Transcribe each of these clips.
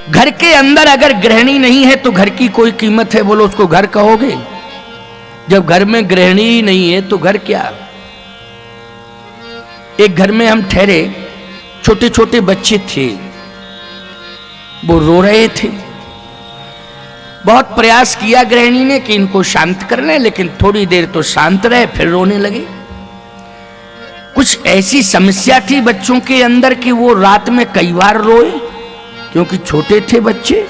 घर के अंदर अगर गृहिणी नहीं है तो घर की कोई कीमत है? बोलो, उसको घर कहोगे? जब घर में गृहिणी ही नहीं है तो घर क्या? एक घर में हम ठहरे, छोटे छोटे बच्चे थे, वो रो रहे थे। बहुत प्रयास किया गृहिणी ने कि इनको शांत कर लें, लेकिन थोड़ी देर तो शांत रहे, फिर रोने लगे। कुछ ऐसी समस्या थी बच्चों के अंदर कि वो रात में कई बार रोए, क्योंकि छोटे थे बच्चे।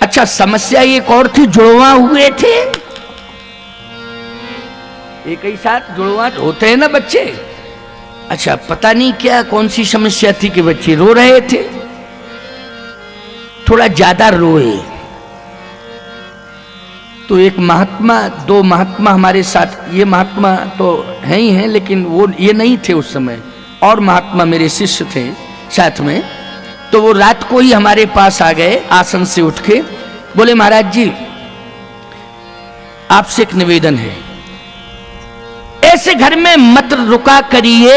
अच्छा, समस्या एक और थी, जुड़वा हुए थे, एक ही साथ जुड़वा होते हैं ना बच्चे। अच्छा, पता नहीं क्या कौन सी समस्या थी कि बच्चे रो रहे थे, थोड़ा ज्यादा रोए। तो एक महात्मा, दो महात्मा हमारे साथ, ये महात्मा तो हैं ही हैं, लेकिन वो ये नहीं थे उस समय, और महात्मा मेरे शिष्य थे साथ में। तो वो रात को ही हमारे पास आ गए, आसन से उठ के बोले, महाराज जी आपसे एक निवेदन है, ऐसे घर में मत रुका करिए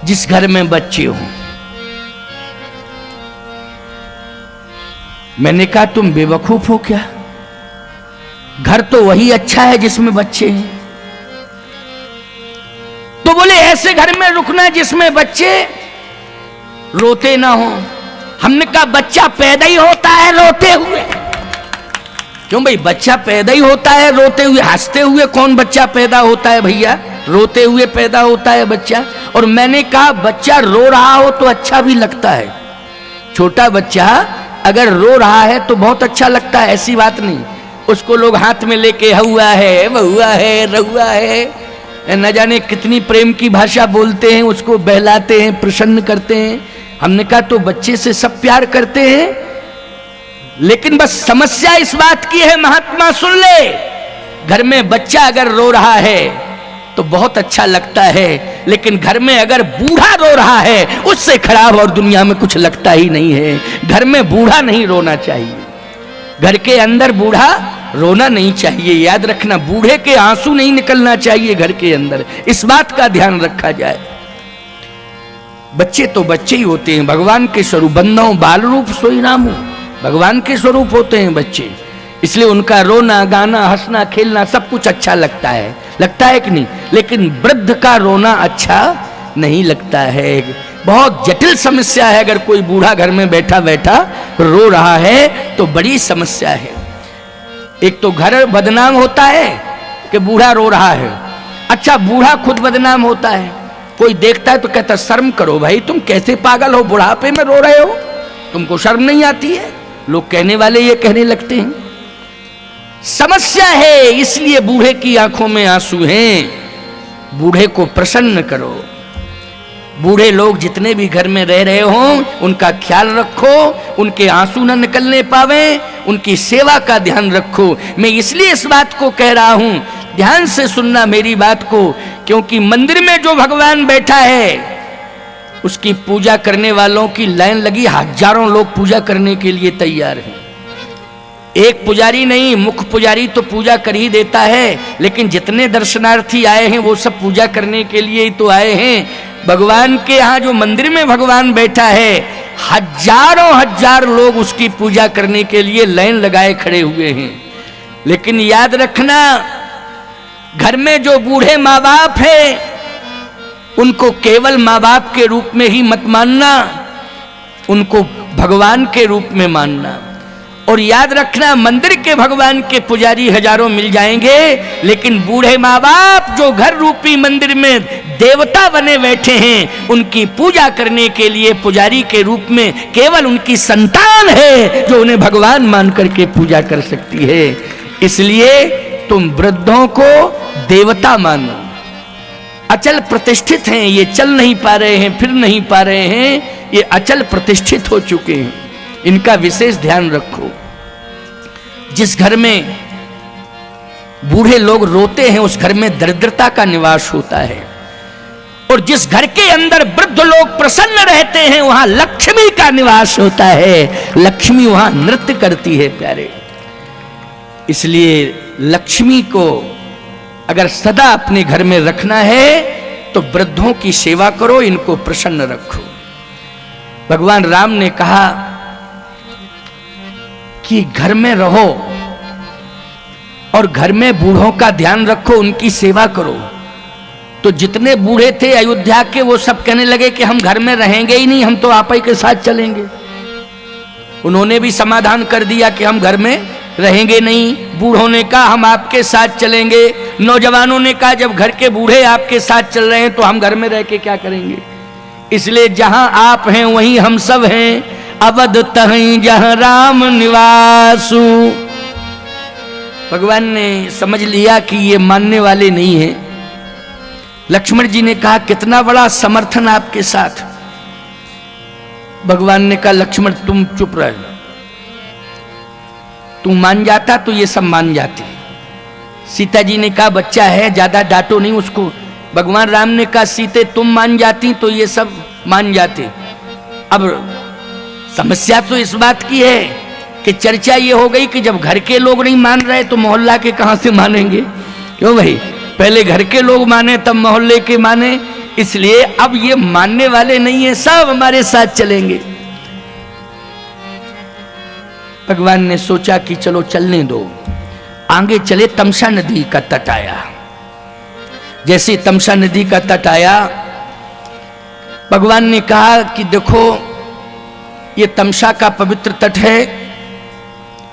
जिस घर में बच्चे हों। मैंने कहा, तुम बेवकूफ हो क्या? घर तो वही अच्छा है जिसमें बच्चे हैं। तो बोले, ऐसे घर में रुकना जिसमें बच्चे रोते ना हो। हमने कहा, बच्चा पैदा ही होता है रोते हुए। क्यों भाई, बच्चा पैदा ही होता है रोते हुए, हंसते हुए कौन बच्चा पैदा होता है भैया? रोते हुए पैदा होता है बच्चा। और मैंने कहा, बच्चा रो रहा हो तो अच्छा भी लगता है। छोटा बच्चा अगर रो रहा है तो बहुत अच्छा लगता है, ऐसी बात नहीं। उसको लोग हाथ में लेके हुआ है, बहुआ है, रहुआ है, न जाने कितनी प्रेम की भाषा बोलते हैं, उसको बहलाते हैं, प्रसन्न करते हैं। हमने कहा, तो बच्चे से सब प्यार करते हैं, लेकिन बस समस्या इस बात की है, महात्मा सुन ले, घर में बच्चा अगर रो रहा है तो बहुत अच्छा लगता है, लेकिन घर में अगर बूढ़ा रो रहा है उससे खराब और दुनिया में कुछ लगता ही नहीं है। घर में बूढ़ा नहीं रोना चाहिए, घर के अंदर बूढ़ा रोना नहीं चाहिए। याद रखना, बूढ़े के आंसू नहीं निकलना चाहिए घर के अंदर, इस बात का ध्यान रखा जाए। बच्चे तो बच्चे ही होते हैं, भगवान के स्वरूप, बंधो बाल रूप सोई रामू, भगवान के स्वरूप होते हैं बच्चे, इसलिए उनका रोना, गाना, हंसना, खेलना सब कुछ अच्छा लगता है कि नहीं? लेकिन वृद्ध का रोना अच्छा नहीं लगता है। बहुत जटिल समस्या है, अगर कोई बूढ़ा घर में बैठा बैठा रो रहा है तो बड़ी समस्या है। एक तो घर बदनाम होता है कि बूढ़ा रो रहा है। अच्छा, बूढ़ा खुद बदनाम होता है, कोई देखता है तो कहता, शर्म करो भाई, तुम कैसे पागल हो, बुढ़ापे में रो रहे हो, तुमको शर्म नहीं आती है? लोग कहने वाले ये कहने लगते हैं। समस्या है, इसलिए बूढ़े की आंखों में आंसू हैं। बूढ़े को प्रसन्न करो। बूढ़े लोग जितने भी घर में रह रहे हों उनका ख्याल रखो, उनके आंसू न निकलने पावे, उनकी सेवा का ध्यान रखो। मैं इसलिए इस बात को कह रहा हूं, ध्यान से सुनना मेरी बात को, क्योंकि मंदिर में जो भगवान बैठा है उसकी पूजा करने वालों की लाइन लगी, हजारों लोग पूजा करने के लिए तैयार हैं। एक पुजारी नहीं, मुख्य पुजारी तो पूजा कर ही देता है, लेकिन जितने दर्शनार्थी आए हैं वो सब पूजा करने के लिए ही तो आए हैं। भगवान के यहाँ जो मंदिर में भगवान बैठा है, हजारों हजार लोग उसकी पूजा करने के लिए लाइन लगाए खड़े हुए हैं। लेकिन याद रखना, घर में जो बूढ़े माँ बाप हैं उनको केवल माँ बाप के रूप में ही मत मानना, उनको भगवान के रूप में मानना। और याद रखना, मंदिर के भगवान के पुजारी हजारों मिल जाएंगे, लेकिन बूढ़े माँ बाप जो घर रूपी मंदिर में देवता बने बैठे हैं, उनकी पूजा करने के लिए पुजारी के रूप में केवल उनकी संतान है जो उन्हें भगवान मान करके पूजा कर सकती है। इसलिए तुम वृद्धों को देवता मानो। अचल प्रतिष्ठित हैं, ये चल नहीं पा रहे हैं, फिर नहीं पा रहे हैं, ये अचल प्रतिष्ठित हो चुके हैं, इनका विशेष ध्यान रखो। जिस घर में बूढ़े लोग रोते हैं उस घर में दरिद्रता का निवास होता है, और जिस घर के अंदर वृद्ध लोग प्रसन्न रहते हैं वहां लक्ष्मी का निवास होता है। लक्ष्मी वहां नृत्य करती है प्यारे। इसलिए लक्ष्मी को अगर सदा अपने घर में रखना है तो वृद्धों की सेवा करो, इनको प्रसन्न रखो। भगवान राम ने कहा कि घर में रहो और घर में बूढ़ों का ध्यान रखो, उनकी सेवा करो। तो जितने बूढ़े थे अयोध्या के वो सब कहने लगे कि हम घर में रहेंगे ही नहीं, हम तो आप ही के साथ चलेंगे। उन्होंने भी समाधान कर दिया कि हम घर में रहेंगे नहीं। बूढ़ों ने कहा हम आपके साथ चलेंगे। नौजवानों ने कहा जब घर के बूढ़े आपके साथ चल रहे हैं तो हम घर में रह के क्या करेंगे। इसलिए जहां आप हैं वहीं हम सब हैं, अवध तहीं जहां राम निवासु। भगवान ने समझ लिया कि ये मानने वाले नहीं हैं। लक्ष्मण जी ने कहा कितना बड़ा समर्थन आपके साथ। भगवान ने कहा लक्ष्मण तुम चुप रहे, तू मान जाता तो ये सब मान जाते। सीता जी ने कहा बच्चा है, ज्यादा डांटो नहीं उसको। भगवान राम ने कहा सीते तुम मान जाती तो ये सब मान जाते। अब समस्या तो इस बात की है कि चर्चा ये हो गई कि जब घर के लोग नहीं मान रहे तो मोहल्ला के कहां से मानेंगे। क्यों भाई, पहले घर के लोग माने तब मोहल्ले के माने। इसलिए अब ये मानने वाले नहीं है, सब हमारे साथ चलेंगे। भगवान ने सोचा कि चलो चलने दो। आगे चले, तमसा नदी का तट आया। जैसे तमसा नदी का तट आया, भगवान ने कहा कि देखो ये तमसा का पवित्र तट है,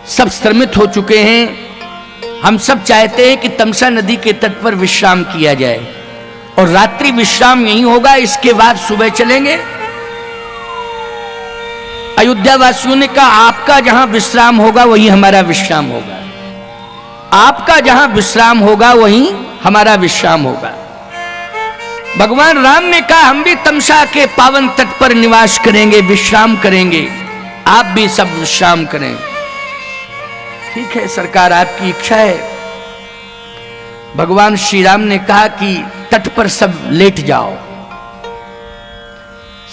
सब श्रमित हो चुके हैं। हम सब चाहते हैं कि तमसा नदी के तट पर विश्राम किया जाए और रात्रि विश्राम यहीं होगा, इसके बाद सुबह चलेंगे। अयोध्या वासियों ने कहा आपका जहां विश्राम होगा वहीं हमारा विश्राम होगा, आपका जहां विश्राम होगा वहीं हमारा विश्राम होगा। भगवान राम ने कहा हम भी तमसा के पावन तट पर निवास करेंगे, विश्राम करेंगे, आप भी सब विश्राम करें। ठीक है सरकार, आपकी इच्छा है। भगवान श्री राम ने कहा कि तट पर सब लेट जाओ।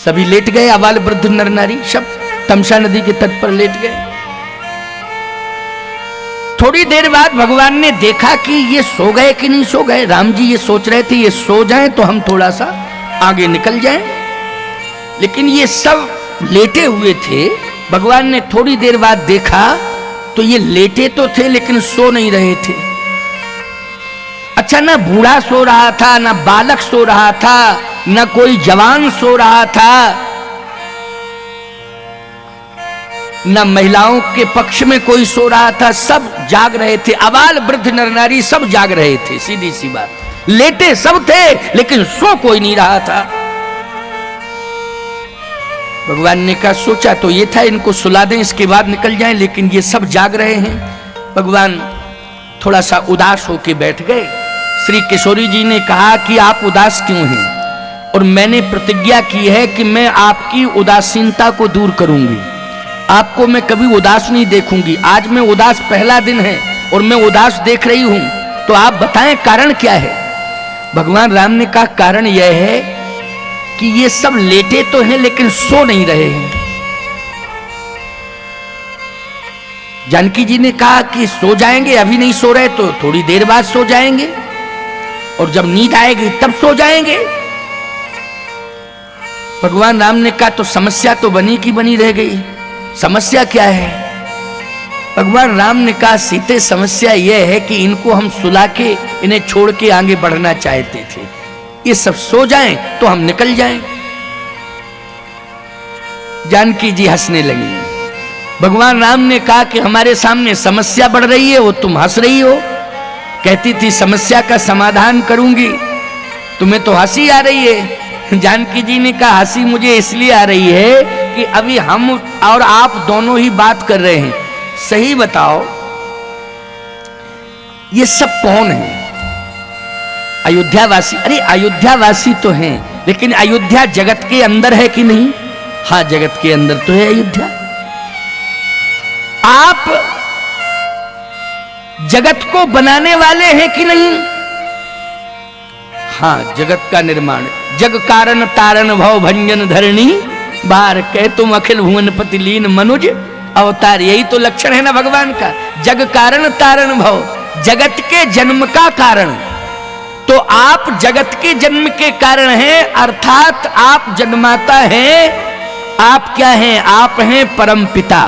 सभी लेट गए, आबाल वृद्ध नर नारी सब तमसा नदी के तट पर लेट गए। थोड़ी देर बाद भगवान ने देखा कि ये सो गए कि नहीं सो गए। राम जी ये सोच रहे थे ये सो जाएं तो हम थोड़ा सा आगे निकल जाएं, लेकिन ये सब लेटे हुए थे। भगवान ने थोड़ी देर बाद देखा तो ये लेटे तो थे लेकिन सो नहीं रहे थे। अच्छा, ना बूढ़ा सो रहा था, ना बालक सो रहा था, ना कोई जवान सो रहा था, ना महिलाओं के पक्ष में कोई सो रहा था, सब जाग रहे थे। अबाल वृद्ध नर नारी सब जाग रहे थे। सीधी सी बात, लेटे सब थे लेकिन सो कोई नहीं रहा था। भगवान ने कहा सोचा तो ये था इनको सुला दें इसके बाद निकल जाएं, लेकिन ये सब जाग रहे हैं। भगवान थोड़ा सा उदास होके बैठ गए। श्री किशोरी जी ने कहा कि आप उदास क्यों हैं, और मैंने प्रतिज्ञा की है कि मैं आपकी उदासीनता को दूर करूंगी, आपको मैं कभी उदास नहीं देखूंगी। आज मैं उदास पहला दिन है और मैं उदास देख रही हूं, तो आप बताएं कारण क्या है। भगवान राम ने कहा कारण यह है कि ये सब लेटे तो हैं लेकिन सो नहीं रहे हैं। जानकी जी ने कहा कि सो जाएंगे, अभी नहीं सो रहे तो थोड़ी देर बाद सो जाएंगे, और जब नींद आएगी तब सो जाएंगे। भगवान राम ने कहा तो समस्या तो बनी की बनी रह गई, समस्या क्या है। भगवान राम ने कहा सीते समस्या यह है कि इनको हम सुला के इन्हें छोड़ के आगे बढ़ना चाहते थे, ये सब सो जाएं तो हम निकल जाएं। जानकी जी हंसने लगी। भगवान राम ने कहा कि हमारे सामने समस्या बढ़ रही है, वो तुम हंस रही हो। कहती थी समस्या का समाधान करूंगी, तुम्हें तो हंसी आ रही है। जानकी जी ने कहा हंसी मुझे इसलिए आ रही है कि अभी हम और आप दोनों ही बात कर रहे हैं। सही बताओ ये सब कौन है? अयोध्यावासी। अरे अयोध्यावासी तो हैं, लेकिन अयोध्या जगत के अंदर है कि नहीं? हाँ, जगत के अंदर तो है अयोध्या। आप जगत को बनाने वाले हैं कि नहीं? हाँ, जगत का निर्माण। जग कारण तारण भव भंजन धरणी बार कह तुम अखिल भुवन पति लीन मनुज अवतार। यही तो लक्षण है ना भगवान का। जग कारण तारण भव, जगत के जन्म का कारण। तो आप जगत के जन्म के कारण हैं, अर्थात आप जन्माता हैं आप क्या हैं? आप हैं परम पिता।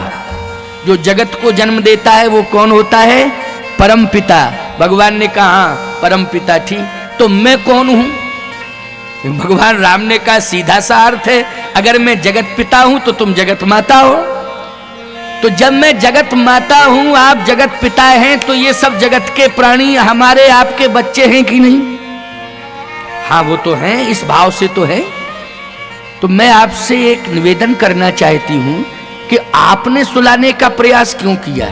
जो जगत को जन्म देता है वो कौन होता है? परम पिता। भगवान ने कहा परम पिता ठीक, तो मैं कौन हूं? भगवान राम ने कहा सीधा सा अर्थ है, अगर मैं जगत पिता हूं तो तुम जगत माता हो। तो जब मैं जगत माता हूं, आप जगत पिता हैं, तो ये सब जगत के प्राणी हमारे आपके बच्चे हैं कि नहीं? हाँ वो तो हैं, इस भाव से तो है। तो मैं आपसे एक निवेदन करना चाहती हूं कि आपने सुलाने का प्रयास क्यों किया?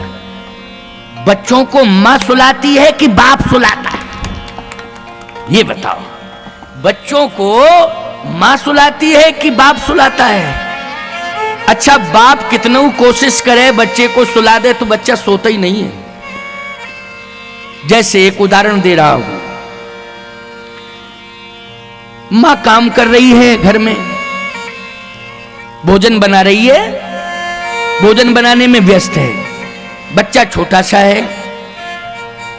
बच्चों को मां सुलाती है कि बाप सुलाता है? ये बताओ। बच्चों को मां सुलाती है कि बाप सुलाता है? अच्छा, बाप कितनों कोशिश करे बच्चे को सुला दे तो बच्चा सोता ही नहीं है। जैसे एक उदाहरण दे रहा हूं, मां काम कर रही है घर में, भोजन बना रही है, भोजन बनाने में व्यस्त है, बच्चा छोटा सा है।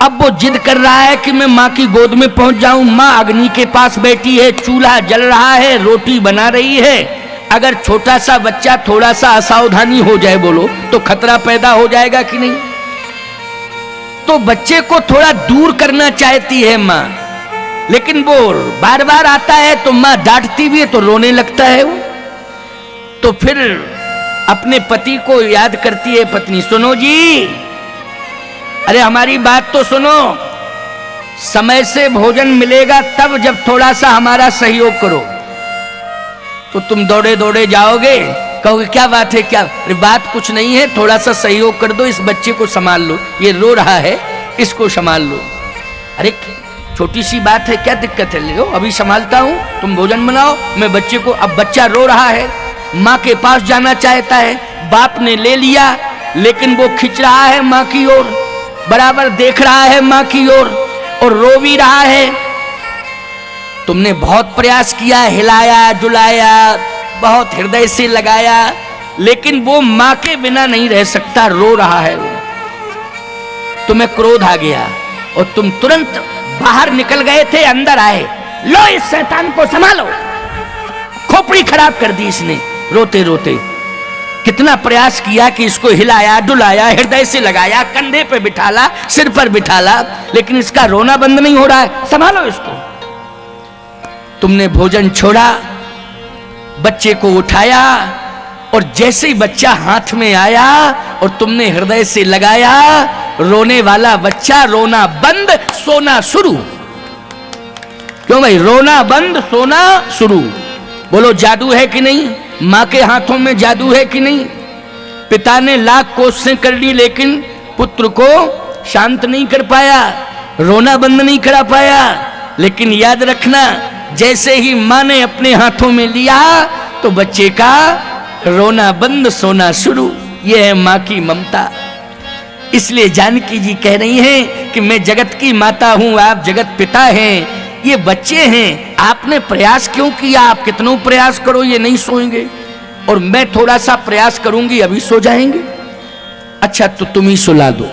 अब वो जिद कर रहा है कि मैं मां की गोद में पहुंच जाऊं। मां अग्नि के पास बैठी है, चूल्हा जल रहा है, रोटी बना रही है। अगर छोटा सा बच्चा थोड़ा सा असावधानी हो जाए, बोलो तो खतरा पैदा हो जाएगा कि नहीं? तो बच्चे को थोड़ा दूर करना चाहती है मां, लेकिन वो बार बार आता है तो मां डांटती भी है तो रोने लगता है वो। तो फिर अपने पति को याद करती है पत्नी, सुनो जी, अरे हमारी बात तो सुनो, समय से भोजन मिलेगा तब जब थोड़ा सा हमारा सहयोग करो। तो तुम दौड़े दौड़े जाओगे, कहोगे क्या बात है, क्या? अरे बात कुछ नहीं है, थोड़ा सा सहयोग कर दो, इस बच्चे को संभाल लो, ये रो रहा है, इसको संभाल लो। अरे छोटी सी बात है, क्या दिक्कत है, ले लो अभी संभालता हूं, तुम भोजन बनाओ, मैं बच्चे को। अब बच्चा रो रहा है, मां के पास जाना चाहता है, बाप ने ले लिया, लेकिन वो खिंच रहा है मां की ओर, बराबर देख रहा है मां की ओर और रो भी रहा है। तुमने बहुत प्रयास किया, हिलाया डुलाया, बहुत हृदय से लगाया, लेकिन वो मां के बिना नहीं रह सकता, रो रहा है वो। तुम्हें क्रोध आ गया और तुम तुरंत बाहर निकल गए थे, अंदर आए, लो इस शैतान को संभालो। खोपड़ी खराब कर दी इसने, रोते रोते। कितना प्रयास किया कि इसको हिलाया डुलाया, हृदय से लगाया, कंधे पे बिठाला, सिर पर बिठाला, लेकिन इसका रोना बंद नहीं हो रहा है, संभालो इसको। तुमने भोजन छोड़ा, बच्चे को उठाया और जैसे ही बच्चा हाथ में आया और तुमने हृदय से लगाया, रोने वाला बच्चा रोना बंद, सोना शुरू। क्यों भाई? रोना बंद, सोना शुरू। बोलो जादू है कि नहीं? मां के हाथों में जादू है कि नहीं? पिता ने लाख कोशिशें कर ली, लेकिन पुत्र को शांत नहीं कर पाया, रोना बंद नहीं करा पाया। लेकिन याद रखना, जैसे ही मां ने अपने हाथों में लिया तो बच्चे का रोना बंद, सोना शुरू। यह है मां की ममता। इसलिए जानकी जी कह रही हैं कि मैं जगत की माता हूं, आप जगत पिता हैं, ये बच्चे हैं, आपने प्रयास क्यों किया? आप कितना प्रयास करो ये नहीं सोएंगे, और मैं थोड़ा सा प्रयास करूंगी अभी सो जाएंगे। अच्छा तो तुम ही सुला दो।